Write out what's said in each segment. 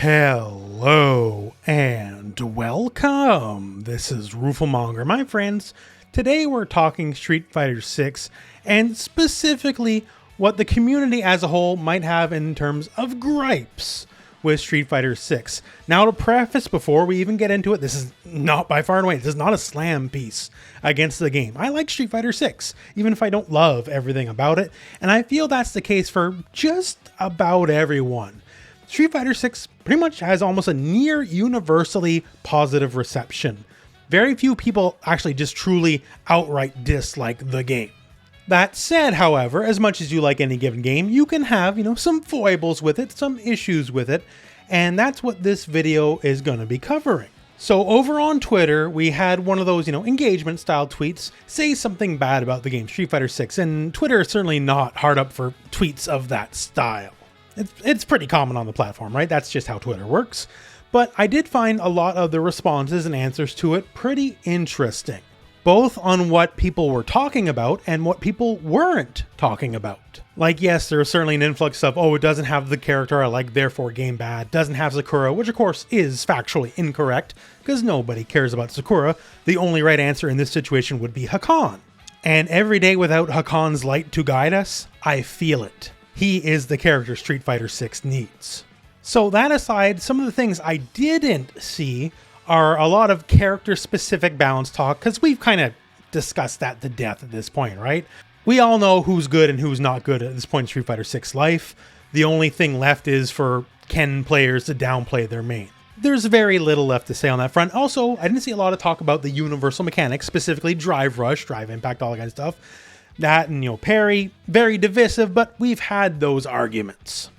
Hello and welcome. This is rooflemonger, my friends. Today we're talking Street Fighter 6 and specifically what the community as a whole might have in terms of gripes with Street Fighter 6. Now, to preface before we even get into it, this is not by far and away, this is not a slam piece against the game. I like Street Fighter 6, even if I don't love everything about it, and I feel that's the case for just about everyone. Street Fighter 6 pretty much has almost a near universally positive reception. Very few people actually just truly outright dislike the game. That said, however, as much as you like any given game, you can have, some foibles with it, some issues with it, and that's what this video is going to be covering. So over on Twitter, we had one of those, engagement style tweets say something bad about the game Street Fighter 6, and Twitter is certainly not hard up for tweets of that style. It's pretty common on the platform, right? That's just how Twitter works. But I did find a lot of the responses and answers to it pretty interesting, both on what people were talking about and what people weren't talking about. Like, yes, there's certainly an influx of, it doesn't have the character I like, therefore game bad, doesn't have Sakura, which of course is factually incorrect, because nobody cares about Sakura. The only right answer in this situation would be Hakan. And every day without Hakan's light to guide us, I feel it. He is the character Street Fighter 6 needs. So that aside, some of the things I didn't see are a lot of character-specific balance talk, because we've kind of discussed that to death at this point, right? We all know who's good and who's not good at this point in Street Fighter 6 life. The only thing left is for Ken players to downplay their main. There's very little left to say on that front. Also, I didn't see a lot of talk about the universal mechanics, specifically drive rush, drive impact, all that kind of stuff. That and, parry, very divisive, but we've had those arguments.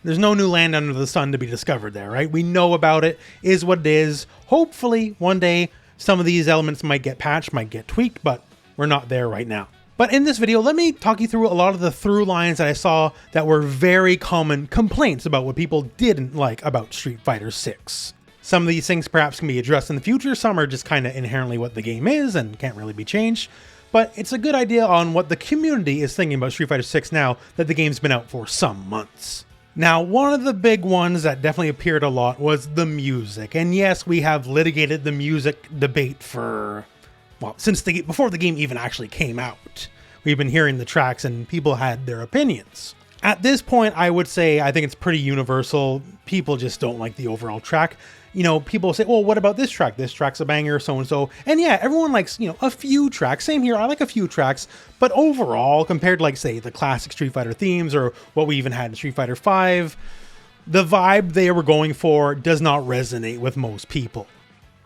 There's no new land under the sun to be discovered there, right? We know about it, is what it is. Hopefully, one day, some of these elements might get patched, might get tweaked, but we're not there right now. But in this video, let me talk you through a lot of the through lines that I saw that were very common complaints about what people didn't like about Street Fighter 6. Some of these things perhaps can be addressed in the future, some are just kind of inherently what the game is and can't really be changed. But it's a good idea on what the community is thinking about Street Fighter 6 now that the game's been out for some months. Now, one of the big ones that definitely appeared a lot was the music. And yes, we have litigated the music debate for, since before the game even actually came out. We've been hearing the tracks and people had their opinions. At this point, I would say I think it's pretty universal. People just don't like the overall track. People say, well, what about this track? This track's a banger, so-and-so. And yeah, everyone likes, a few tracks. Same here, I like a few tracks. But overall, compared to, say, the classic Street Fighter themes or what we even had in Street Fighter 5, the vibe they were going for does not resonate with most people.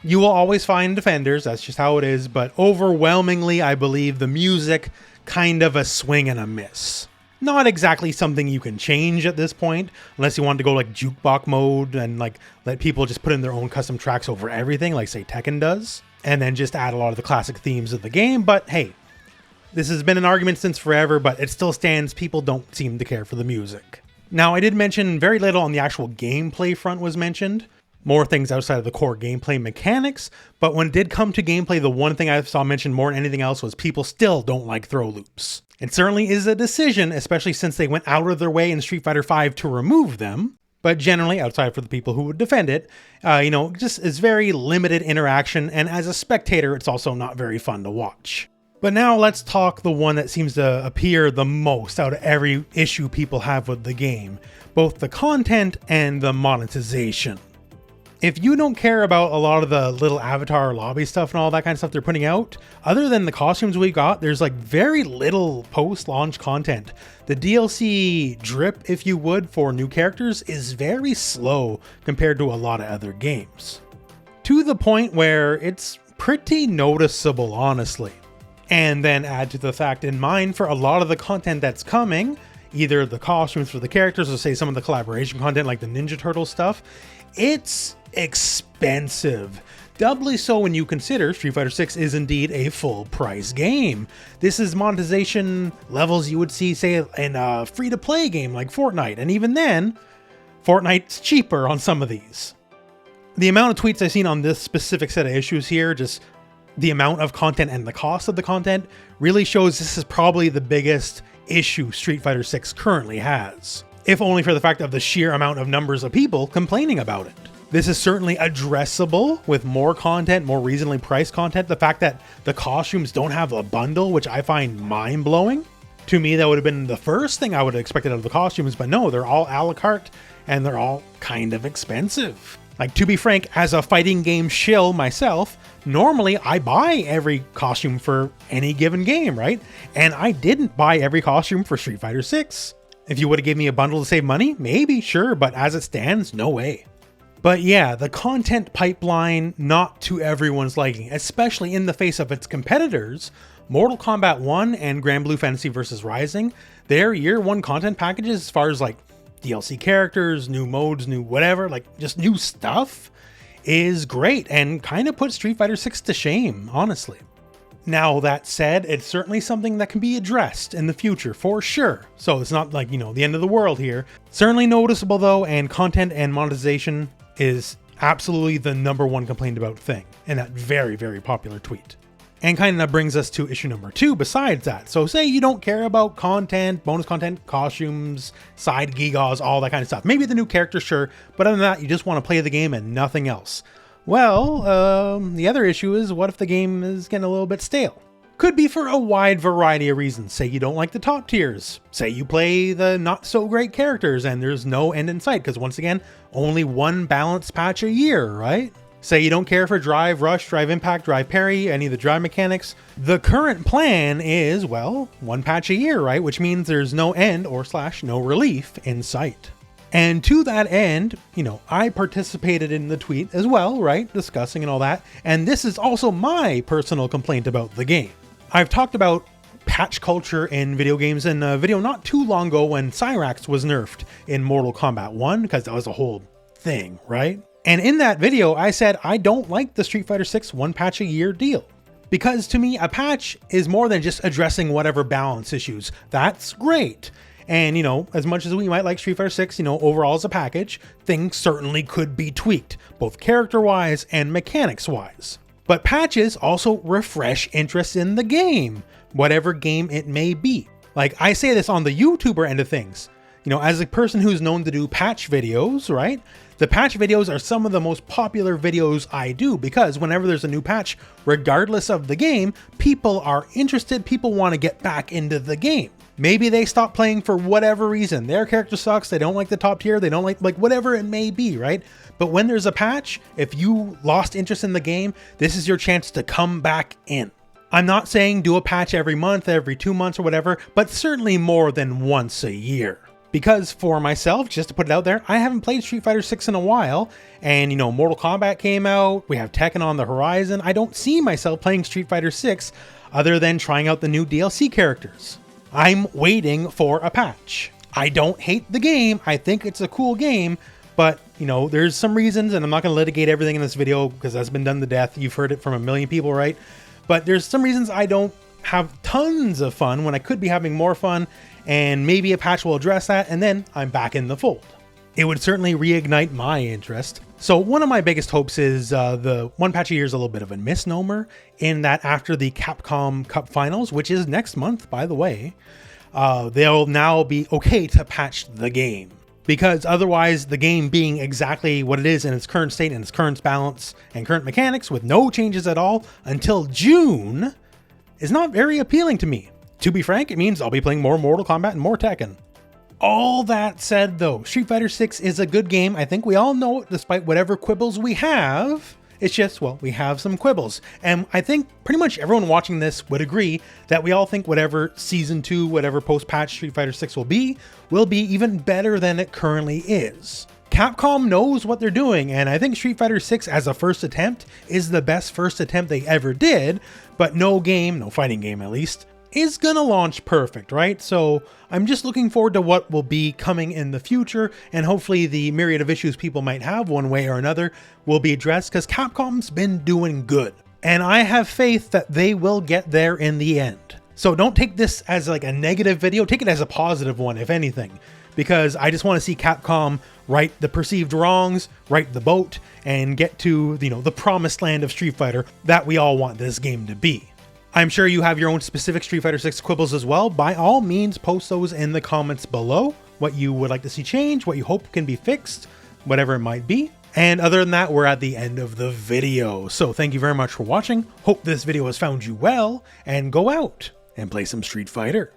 You will always find defenders, that's just how it is. But overwhelmingly, I believe the music, kind of a swing and a miss. Not exactly something you can change at this point, unless you want to go jukebox mode and let people just put in their own custom tracks over everything, like say Tekken does, and then just add a lot of the classic themes of the game. But hey, this has been an argument since forever, but it still stands. People don't seem to care for the music. Now, I did mention very little on the actual gameplay front was mentioned. More things outside of the core gameplay mechanics, but when it did come to gameplay, the one thing I saw mentioned more than anything else was people still don't like throw loops. It certainly is a decision, especially since they went out of their way in Street Fighter 5 to remove them. But generally, outside for the people who would defend it, just is very limited interaction, and as a spectator, it's also not very fun to watch. But now let's talk the one that seems to appear the most out of every issue people have with the game, both the content and the monetization. If you don't care about a lot of the little avatar lobby stuff and all that kind of stuff they're putting out, other than the costumes we got, there's very little post-launch content. The DLC drip, if you would, for new characters is very slow compared to a lot of other games. To the point where it's pretty noticeable, honestly. And then add to the fact in mind for a lot of the content that's coming, either the costumes for the characters or say some of the collaboration content like the Ninja Turtle stuff, it's expensive. Doubly so when you consider Street Fighter 6 is indeed a full price game. This is monetization levels you would see, say, in a free-to-play game like Fortnite. And even then, Fortnite's cheaper on some of these. The amount of tweets I've seen on this specific set of issues here, just the amount of content and the cost of the content, really shows this is probably the biggest issue Street Fighter 6 currently has. if only for the fact of the sheer amount of numbers of people complaining about it. This is certainly addressable with more content, more reasonably priced content. The fact that the costumes don't have a bundle, which I find mind-blowing. To me, that would have been the first thing I would have expected out of the costumes, but no, they're all a la carte, and they're all kind of expensive. Like, to be frank, as a fighting game shill myself, normally I buy every costume for any given game, right? And I didn't buy every costume for Street Fighter 6. If you would have given me a bundle to save money, maybe, sure, but as it stands, no way. But yeah, the content pipeline, not to everyone's liking, especially in the face of its competitors. Mortal Kombat 1 and Grand Blue Fantasy vs. Rising, their year one content packages, as far as like DLC characters, new modes, new whatever, like just new stuff, is great and kind of puts Street Fighter 6 to shame, honestly. Now, that said, it's certainly something that can be addressed in the future, for sure. So it's not like, the end of the world here. Certainly noticeable though, and content and monetization is absolutely the number one complained about thing in that very, very popular tweet. And kind of brings us to issue number 2 besides that. So say you don't care about content, bonus content, costumes, side gigas, all that kind of stuff. Maybe the new character, sure, but other than that, you just want to play the game and nothing else. Well, the other issue is, what if the game is getting a little bit stale? Could be for a wide variety of reasons. Say you don't like the top tiers. Say you play the not so great characters and there's no end in sight, because once again, only one balance patch a year, right? Say you don't care for drive, rush, drive impact, drive parry, any of the drive mechanics. The current plan is, well, one patch a year, right? Which means there's no end or / no relief in sight. And to that end, I participated in the tweet as well, right? Discussing and all that. And this is also my personal complaint about the game. I've talked about patch culture in video games in a video not too long ago when Cyrax was nerfed in Mortal Kombat 1, because that was a whole thing, right? And in that video, I said I don't like the Street Fighter 6 one patch a year deal. Because to me, a patch is more than just addressing whatever balance issues. That's great. And, as much as we might like Street Fighter 6, overall as a package, things certainly could be tweaked, both character-wise and mechanics-wise. But patches also refresh interest in the game, whatever game it may be. Like, I say this on the YouTuber end of things. As a person who's known to do patch videos, right? The patch videos are some of the most popular videos I do, because whenever there's a new patch, regardless of the game, people are interested, people want to get back into the game. Maybe they stop playing for whatever reason. Their character sucks, they don't like the top tier, they don't like whatever it may be, right? But when there's a patch, if you lost interest in the game, this is your chance to come back in. I'm not saying do a patch every month, every 2 months or whatever, but certainly more than once a year. Because for myself, just to put it out there, I haven't played Street Fighter 6 in a while, and Mortal Kombat came out, we have Tekken on the horizon. I don't see myself playing Street Fighter 6 other than trying out the new DLC characters. I'm waiting for a patch. I don't hate the game, I think it's a cool game, but there's some reasons, and I'm not going to litigate everything in this video because that's been done to death. You've heard it from a million people, right? But there's some reasons I don't have tons of fun when I could be having more fun, and maybe a patch will address that, and then I'm back in the fold. It would certainly reignite my interest. So one of my biggest hopes is the one patch a year is a little bit of a misnomer, in that after the Capcom Cup Finals, which is next month, by the way, they'll now be okay to patch the game. Because otherwise, the game being exactly what it is in its current state and its current balance and current mechanics with no changes at all until June is not very appealing to me. To be frank, it means I'll be playing more Mortal Kombat and more Tekken. All that said though, Street Fighter 6 is a good game. I think we all know it, despite whatever quibbles we have. It's just, well, we have some quibbles. And I think pretty much everyone watching this would agree that we all think whatever Season 2, whatever post-patch Street Fighter 6 will be even better than it currently is. Capcom knows what they're doing, and I think Street Fighter 6 as a first attempt is the best first attempt they ever did, but no fighting game at least, is gonna launch perfect, right? So I'm just looking forward to what will be coming in the future, and hopefully the myriad of issues people might have one way or another will be addressed, because Capcom's been doing good. And I have faith that they will get there in the end. So don't take this as like a negative video, take it as a positive one, if anything, because I just want to see Capcom right the perceived wrongs, right the boat, and get to, the promised land of Street Fighter that we all want this game to be. I'm sure you have your own specific Street Fighter 6 quibbles as well. By all means, post those in the comments below. what you would like to see change, what you hope can be fixed, whatever it might be. And other than that, we're at the end of the video. So thank you very much for watching. Hope this video has found you well, and go out and play some Street Fighter.